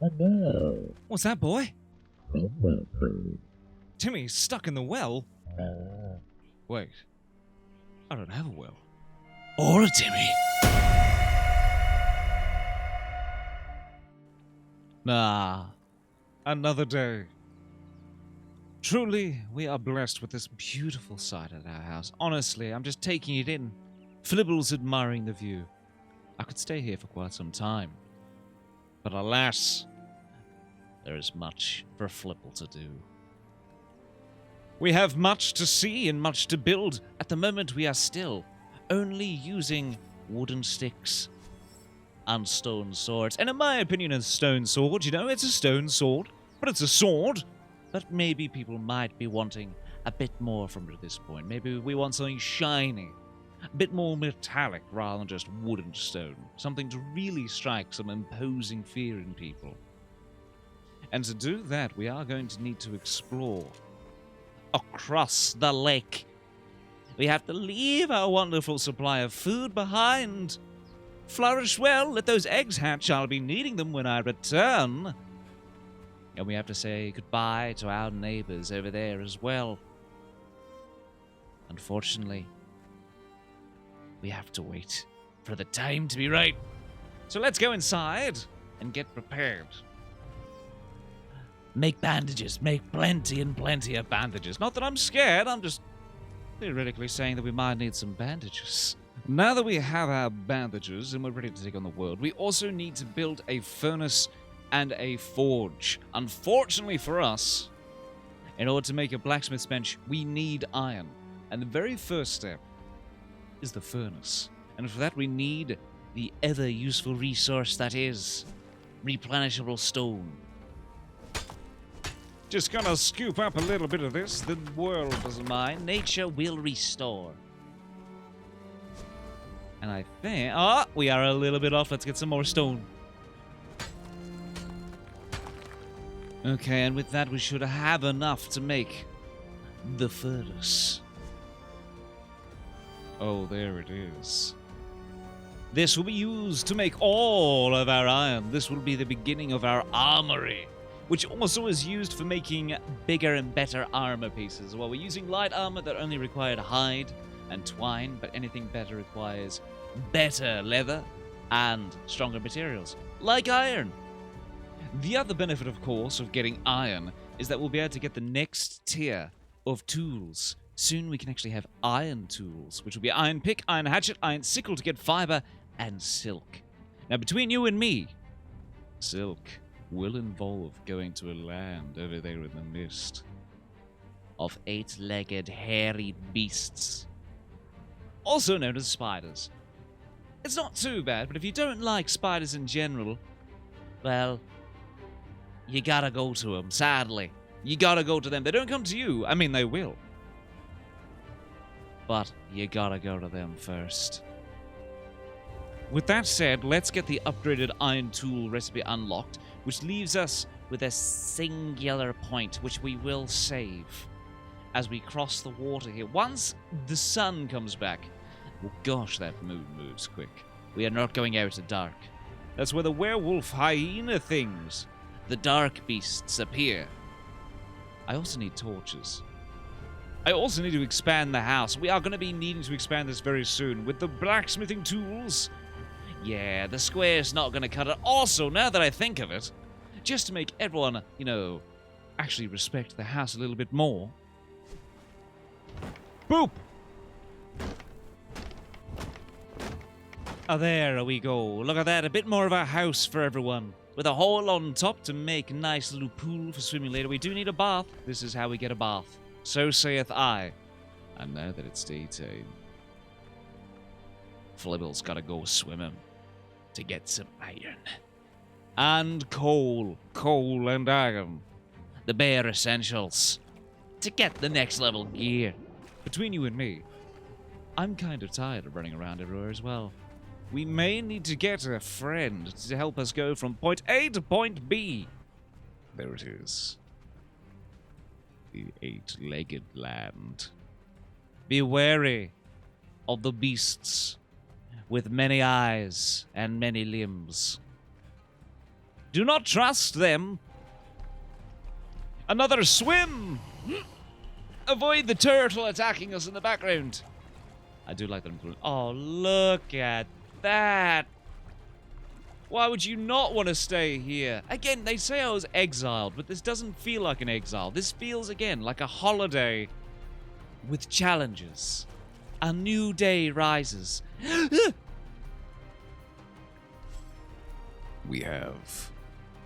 Oh no. What's that, boy? Well, please. Timmy's stuck in the well? Uh, Wait. I don't have a well. Or a Timmy. Ah. Another day. Truly, we are blessed with this beautiful sight at our house. Honestly, I'm just taking it in. Flibbel's admiring the view. I could stay here for quite some time. But alas, there is much for Flibbel to do. We have much to see and much to build. At the moment, we are still only using wooden sticks and stone swords. And in my opinion, a stone sword, it's a stone sword, but it's a sword. But maybe people might be wanting a bit more from it at this point. Maybe we want something shiny, a bit more metallic rather than just wood and stone. Something to really strike some imposing fear in people. And to do that, we are going to need to explore across the lake. We have to leave our wonderful supply of food behind. Flourish well, let those eggs hatch. I'll be needing them when I return. And we have to say goodbye to our neighbors over there as well. Unfortunately, we have to wait for the time to be right. So let's go inside and get prepared. Make bandages. Make plenty and plenty of bandages. Not that I'm scared, I'm just theoretically saying that we might need some bandages. Now that we have our bandages and we're ready to take on the world, we also need to build a furnace and a forge. Unfortunately for us, in order to make a blacksmith's bench, we need iron. And the very first step is the furnace. And for that we need the ever useful resource that is replenishable stone. Just gonna scoop up a little bit of this. The world doesn't mind. Nature will restore. And I think... we are a little bit off. Let's get some more stone. Okay, and with that we should have enough to make the furnace. Oh, there it is. This will be used to make all of our iron. This will be the beginning of our armory, which also is used for making bigger and better armor pieces. Well, we're using light armor that only required hide and twine, but anything better requires better leather and stronger materials, like iron. The other benefit, of course, of getting iron is that we'll be able to get the next tier of tools. Soon we can actually have iron tools, which will be iron pick, iron hatchet, iron sickle to get fiber, and silk. Now, between you and me, silk will involve going to a land over there in the mist of 8-legged, hairy beasts, also known as spiders. It's not too bad, but if you don't like spiders in general, well, you gotta go to them, sadly. You gotta go to them. They don't come to you. I mean, they will. But you gotta go to them first. With that said, let's get the upgraded iron tool recipe unlocked, which leaves us with a singular point, which we will save as we cross the water here. Once the sun comes back, well, gosh, that moon moves quick. We are not going out at dark. That's where the werewolf hyena things, the dark beasts, appear. I also need torches. I also need to expand the house. We are going to be needing to expand this very soon. With the blacksmithing tools, yeah, the square's not going to cut it. Also, now that I think of it, just to make everyone, actually respect the house a little bit more. Boop! Oh, there we go. Look at that. A bit more of a house for everyone, with a hole on top to make a nice little pool for swimming later. We do need a bath. This is how we get a bath. So saith I. And now that it's daytime, Flibbel's gotta go swimming to get some iron. And coal. Coal and iron. The bare essentials to get the next level gear. Between you and me, I'm kind of tired of running around everywhere as well. We may need to get a friend to help us go from point A to point B. There it is. The 8-legged land. Be wary of the beasts with many eyes and many limbs. Do not trust them. Another swim! Avoid the turtle attacking us in the background. I do like them. Oh, look at that. Why would you not want to stay here? Again, they say I was exiled, but this doesn't feel like an exile. This feels, again, like a holiday with challenges. A new day rises. We have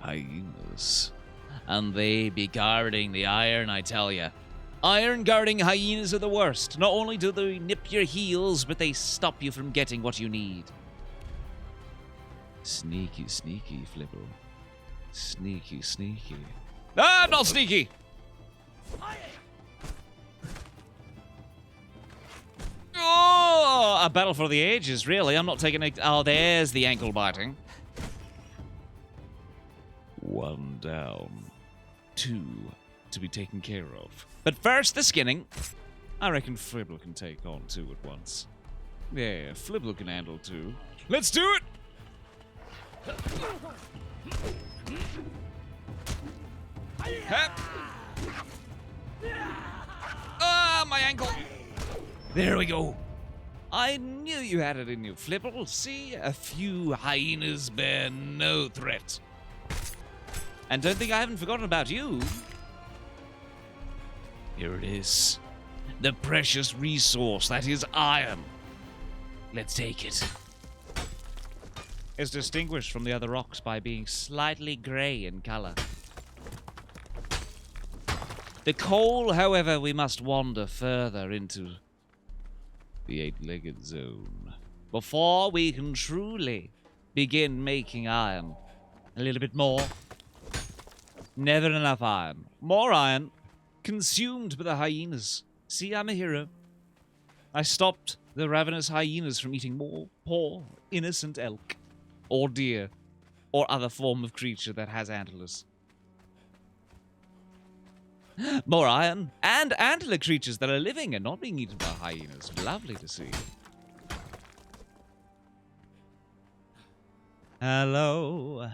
hyenas. And they be guarding the iron, I tell ya. Iron guarding hyenas are the worst. Not only do they nip your heels, but they stop you from getting what you need. Sneaky, sneaky, Flibbel. Sneaky, sneaky. Ah, I'm not sneaky! Oh, a battle for the ages, really. I'm not taking it. Oh, there's the ankle biting. One down. Two to be taken care of. But first, the skinning. I reckon Flibbel can take on two at once. Yeah, Flibbel can handle two. Let's do it! Hep. Ah, my ankle! There we go. I knew you had it in you, Flibbel. See, a few hyenas bear no threat. And don't think I haven't forgotten about you. Here it is. The precious resource that is iron. Let's take it. It's distinguished from the other rocks by being slightly grey in color. The coal, however, we must wander further into the eight-legged zone before we can truly begin making iron. A little bit more. Never enough iron. More iron. Consumed by the hyenas. See, I'm a hero. I stopped the ravenous hyenas from eating more poor, innocent elk, or deer, or other form of creature that has antlers. More iron, and antler creatures that are living and not being eaten by hyenas. Lovely to see. Hello.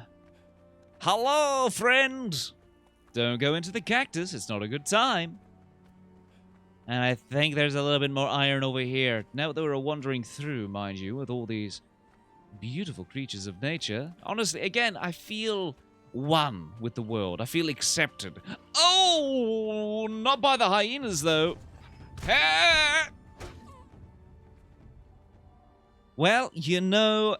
Hello, friend. Don't go into the cactus. It's not a good time. And I think there's a little bit more iron over here. Now that we're wandering through, mind you, with all these beautiful creatures of nature. Honestly, again, I feel one with the world. I feel accepted. Oh, not by the hyenas, though. Ah! Well, you know,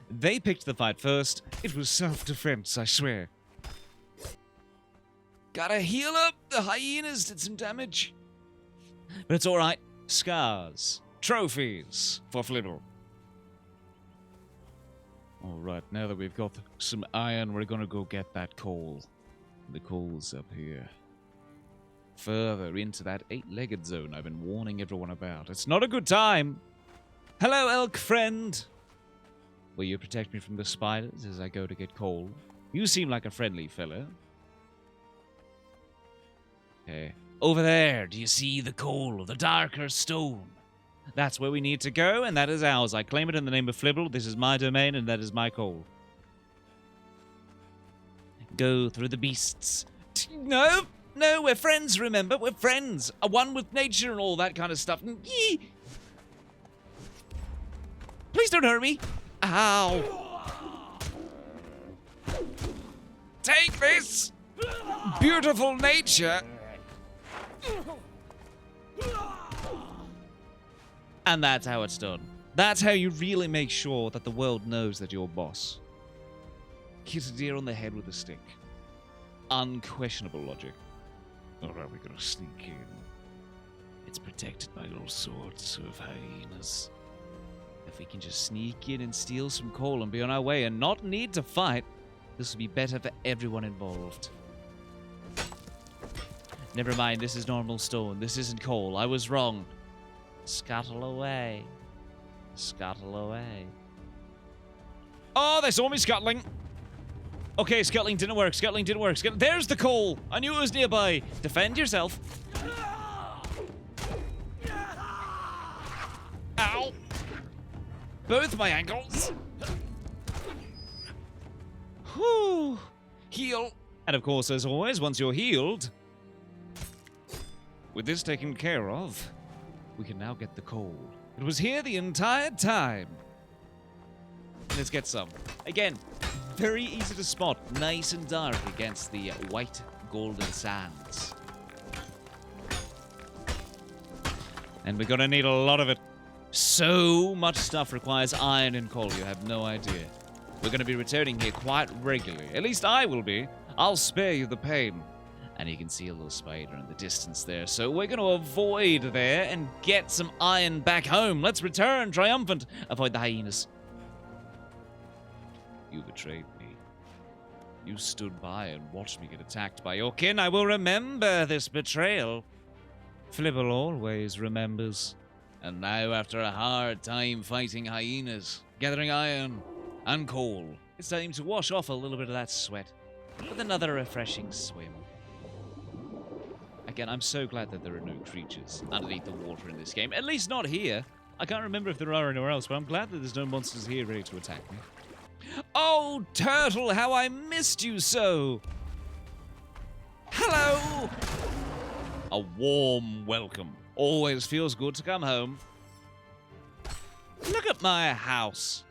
they picked the fight first. It was self-defense, I swear. Gotta heal up. The hyenas did some damage. But it's alright. Scars. Trophies for Flibbel. Alright, now that we've got some iron, we're gonna go get that coal. The coal's up here. Further into that eight-legged zone I've been warning everyone about. It's not a good time. Hello, elk friend. Will you protect me from the spiders as I go to get coal? You seem like a friendly fellow. Okay. Over there, do you see the coal, the darker stone? That's where we need to go, and that is ours. I claim it in the name of Flibbel. This is my domain, and that is my coal. Go through the beasts. No, no, we're friends, remember? We're friends. One with nature and all that kind of stuff. Please don't hurt me. Ow. Take this. Beautiful nature. And that's how it's done. That's how you really make sure that the world knows that you're boss. Hit a deer on the head with a stick. Unquestionable logic. Alright, we're gonna sneak in. It's protected by all sorts of hyenas. If we can just sneak in and steal some coal and be on our way and not need to fight, this will be better for everyone involved. Never mind, this is normal stone. This isn't coal. I was wrong. Scuttle away. Scuttle away. Oh, they saw me scuttling. Okay, scuttling didn't work. Scuttling didn't work. There's the coal. I knew it was nearby. Defend yourself. Ow. Both my ankles. Whew. heal. And of course, as always, once you're healed, with this taken care of, we can now get the coal. It was here the entire time. Let's get some. Again, very easy to spot, nice and dark against the white golden sands. And we're gonna need a lot of it. So much stuff requires iron and coal, you have no idea. We're gonna be returning here quite regularly. At least I will be. I'll spare you the pain. And you can see a little spider in the distance there. So we're gonna avoid there and get some iron back home. Let's return triumphant. Avoid the hyenas. You betrayed me. You stood by and watched me get attacked by your kin. I will remember this betrayal. Flibbel always remembers. And now, after a hard time fighting hyenas, gathering iron and coal, it's time to wash off a little bit of that sweat with another refreshing swim. Again, I'm so glad that there are no creatures underneath the water in this game. At least not here. I can't remember if there are anywhere else, but I'm glad that there's no monsters here ready to attack me. Oh, Turtle, how I missed you so! Hello! A warm welcome. Always feels good to come home. Look at my house.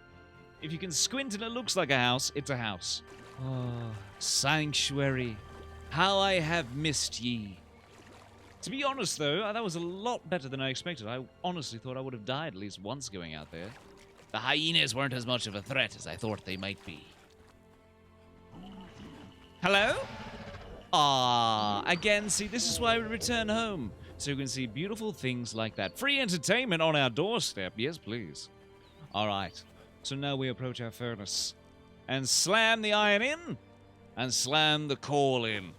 If you can squint and it looks like a house, it's a house. Oh, sanctuary. How I have missed ye. To be honest, though, that was a lot better than I expected. I honestly thought I would have died at least once going out there. The hyenas weren't as much of a threat as I thought they might be. Hello? Ah, again, see, this is why we return home. So you can see beautiful things like that. Free entertainment on our doorstep. Yes, please. All right. So now we approach our furnace. And slam the iron in. And slam the coal in.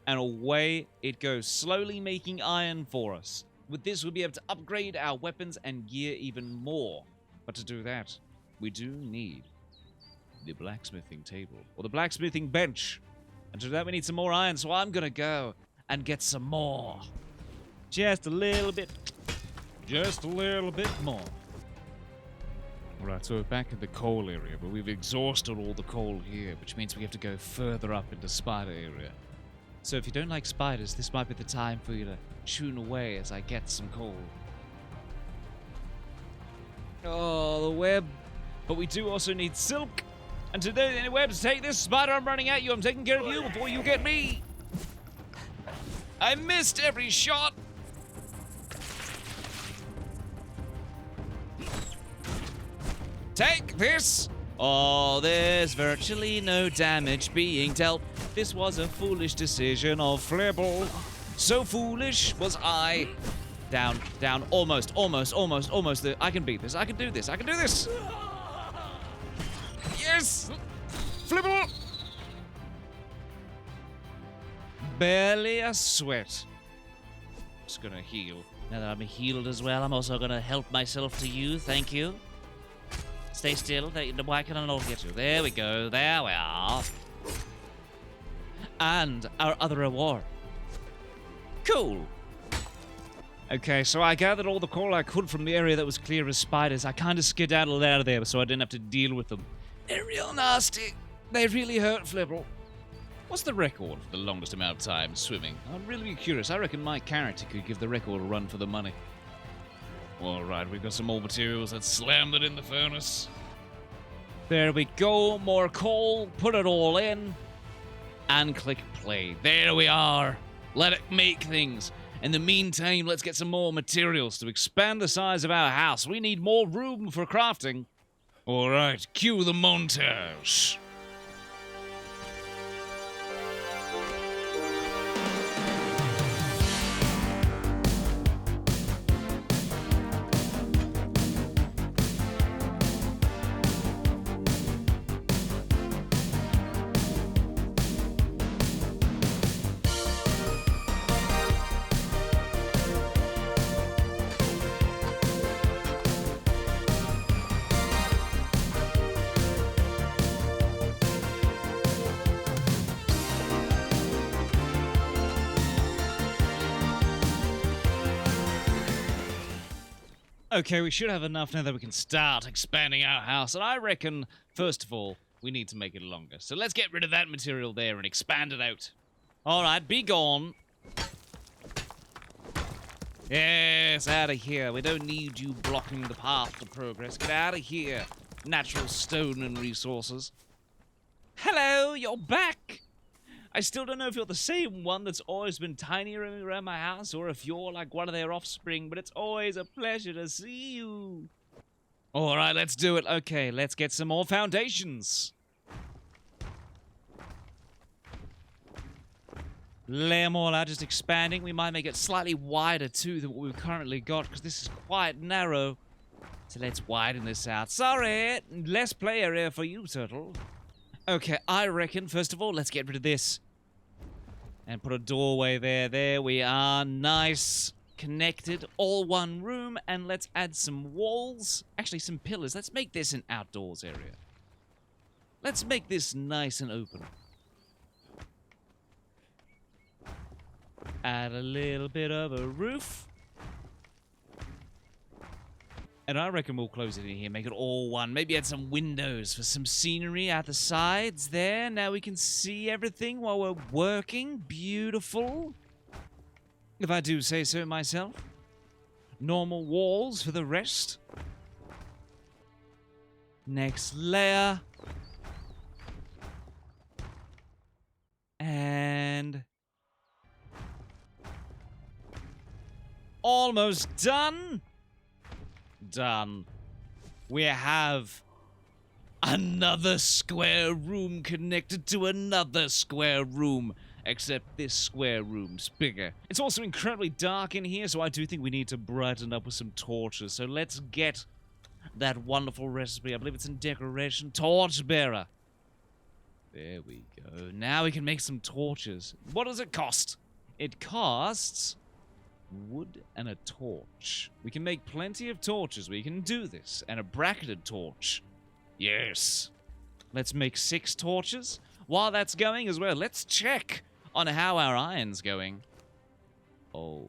And away it goes, slowly making iron for us. With this, we'll be able to upgrade our weapons and gear even more. But to do that, we do need the blacksmithing table, or the blacksmithing bench. And to do that, we need some more iron, so I'm gonna go and get some more. Just a little bit. Just a little bit more. Alright, so we're back in the coal area, but we've exhausted all the coal here, which means we have to go further up into spider area. So if you don't like spiders, this might be the time for you to tune away as I get some coal. Oh, the web. But we do also need silk. And to do any web to take this spider, I'm running at you. I'm taking care of you before you get me. I missed every shot. Take this. Oh, there's virtually no damage being dealt. This was a foolish decision of Flibbel. So foolish was I. Down, down, almost. I can beat this. I can do this. I can do this. Yes! Flibbel! Barely a sweat. Just gonna heal. Now that I'm healed as well, I'm also gonna help myself to you. Thank you. Stay still. Why can I not get you? There we go. There we are. And our other reward. Cool. Okay, so I gathered all the coal I could from the area that was clear of spiders. I kind of skedaddled out of there so I didn't have to deal with them. They're real nasty. They really hurt, Flibbel. What's the record for the longest amount of time swimming? I'm really curious. I reckon my character could give the record a run for the money. Alright, we've got some more materials. Let's slam it in the furnace. There we go. More coal. Put it all in. And click play. There we are. Let it make things. In the meantime, let's get some more materials to expand the size of our house. We need more room for crafting. Alright, cue the montage. Okay, we should have enough now that we can start expanding our house. And I reckon, first of all, We need to make it longer. So let's get rid of that material there and expand it out. Alright, be gone. Yes, out of here. We don't need you blocking the path to progress. Get out of here. Natural stone and resources. Hello, you're back. I still don't know if you're the same one that's always been tinier around my house or if you're like one of their offspring, but it's always a pleasure to see you. Alright, let's do it. Okay, let's get some more foundations. Lay them all out, just expanding. We might make it slightly wider too than what we've currently got, because this is quite narrow. So let's widen this out. Sorry, less play area for you, Turtle. Okay, I reckon, first of all, let's get rid of this. And put a doorway there. There we are. Nice. Connected. All one room. And let's add some walls. Actually, some pillars. Let's make this an outdoors area. Let's make this nice and open. Add a little bit of a roof. And I reckon we'll close it in here, make it all one. Maybe add some windows for some scenery at the sides there. Now we can see everything while we're working. Beautiful. If I do say so myself. Normal walls for the rest. Next layer. And... almost done. Done. We have another square room connected to another square room, except this square room's bigger. It's also incredibly dark in here, so I do think we need to brighten up with some torches. So let's get that wonderful recipe. I believe it's in decoration. Torchbearer. There we go. Now we can make some torches. What does it cost? It costs... wood and a torch. We can make plenty of torches. We can do this. And a bracketed torch. Yes. Let's make 6 torches. While that's going as well, let's check on how our iron's going. Oh.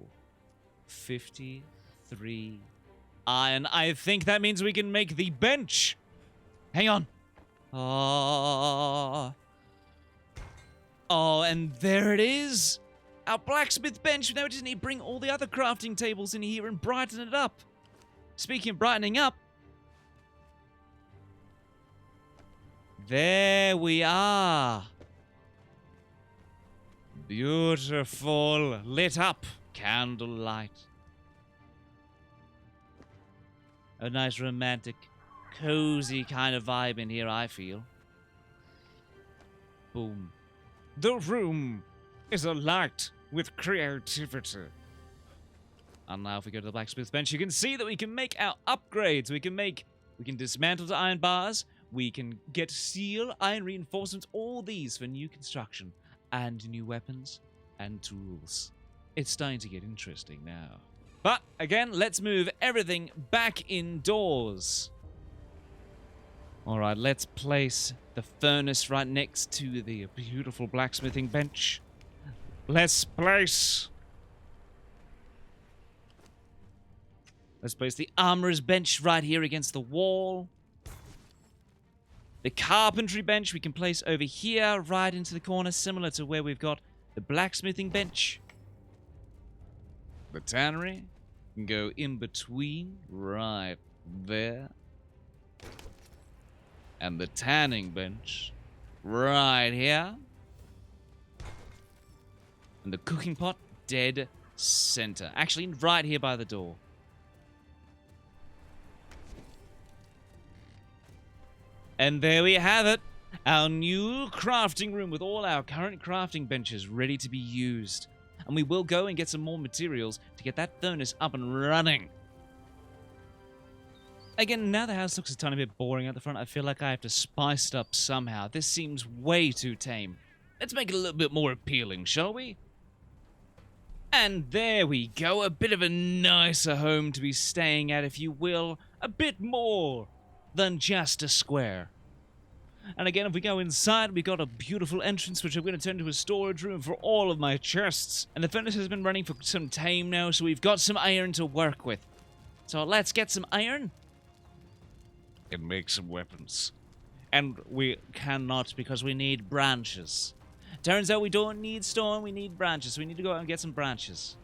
53 iron. I think that means we can make the bench. Hang on. Oh, and there it is. Our blacksmith bench. Now we just need to bring all the other crafting tables in here and brighten it up. Speaking of brightening up. There we are. Beautiful. Lit up. Candlelight. A nice romantic, cozy kind of vibe in here, I feel. Boom. The room is alight with creativity. And now if we go to the blacksmith bench, you can see that we can make our upgrades. We can dismantle the iron bars. We can get steel, iron reinforcements, all these for new construction and new weapons and tools. It's starting to get interesting now. But again, let's move everything back indoors. All right, let's place the furnace right next to the beautiful blacksmithing bench. Let's place the armorer's bench right here against the wall. The carpentry bench we can place over here, right into the corner, similar to where we've got the blacksmithing bench. The tannery can go in between, right there. And the tanning bench, right here. And the cooking pot, dead center. Actually, right here by the door. And there we have it. Our new crafting room with all our current crafting benches ready to be used. And we will go and get some more materials to get that furnace up and running. Again, now the house looks a tiny bit boring at the front. I feel like I have to spice it up somehow. This seems way too tame. Let's make it a little bit more appealing, shall we? And there we go. A bit of a nicer home to be staying at, if you will. A bit more than just a square. And again, if we go inside, we've got a beautiful entrance, which I'm going to turn into a storage room for all of my chests. And the furnace has been running for some time now, so we've got some iron to work with. So let's get some iron and make some weapons. And we cannot because we need branches. Turns out we don't need stone, we need branches. We need to go out and get some branches.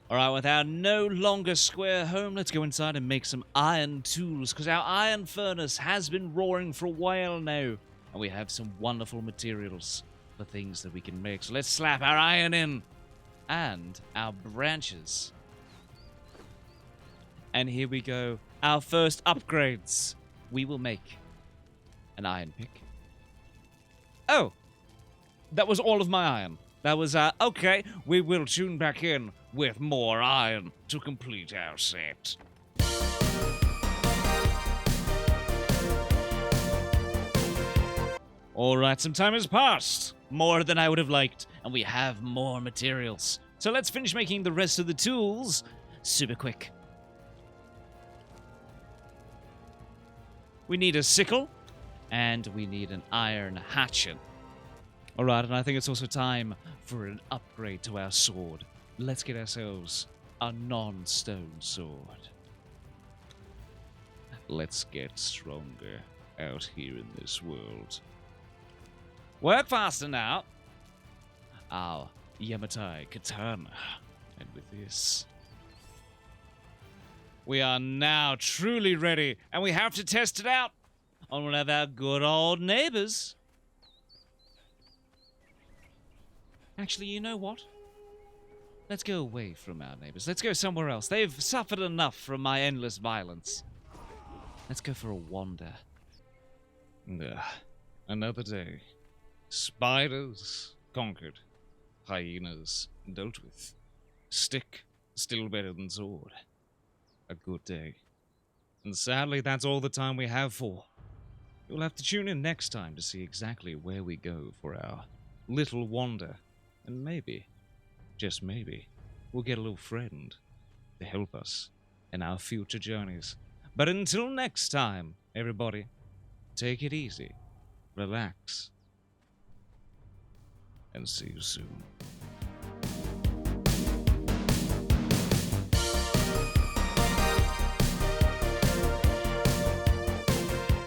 Alright, with our no longer square home, let's go inside and make some iron tools, because our iron furnace has been roaring for a while now. And we have some wonderful materials for things that we can make. So let's slap our iron in. And our branches. And here we go. Our first upgrades. We will make an iron pick. Oh! That was all of my iron. That was, okay. We will tune back in with more iron to complete our set. Alright, some time has passed. More than I would have liked. And we have more materials. So let's finish making the rest of the tools super quick. We need a sickle. And we need an iron hatchet. Alright, and I think it's also time for an upgrade to our sword. Let's get ourselves a non-stone sword. Let's get stronger out here in this world. Work faster now. Our Yamatai katana. And with this, we are now truly ready, and we have to test it out on one of our good old neighbors. Actually, you know what? Let's go away from our neighbors. Let's go somewhere else. They've suffered enough from my endless violence. Let's go for a wander. Another day. Spiders conquered. Hyenas dealt with. Stick still better than sword. A good day. And sadly, that's all the time we have for. You'll have to tune in next time to see exactly where we go for our little wander. And maybe, just maybe, we'll get a little friend to help us in our future journeys. But until next time, everybody, take it easy, relax, and see you soon.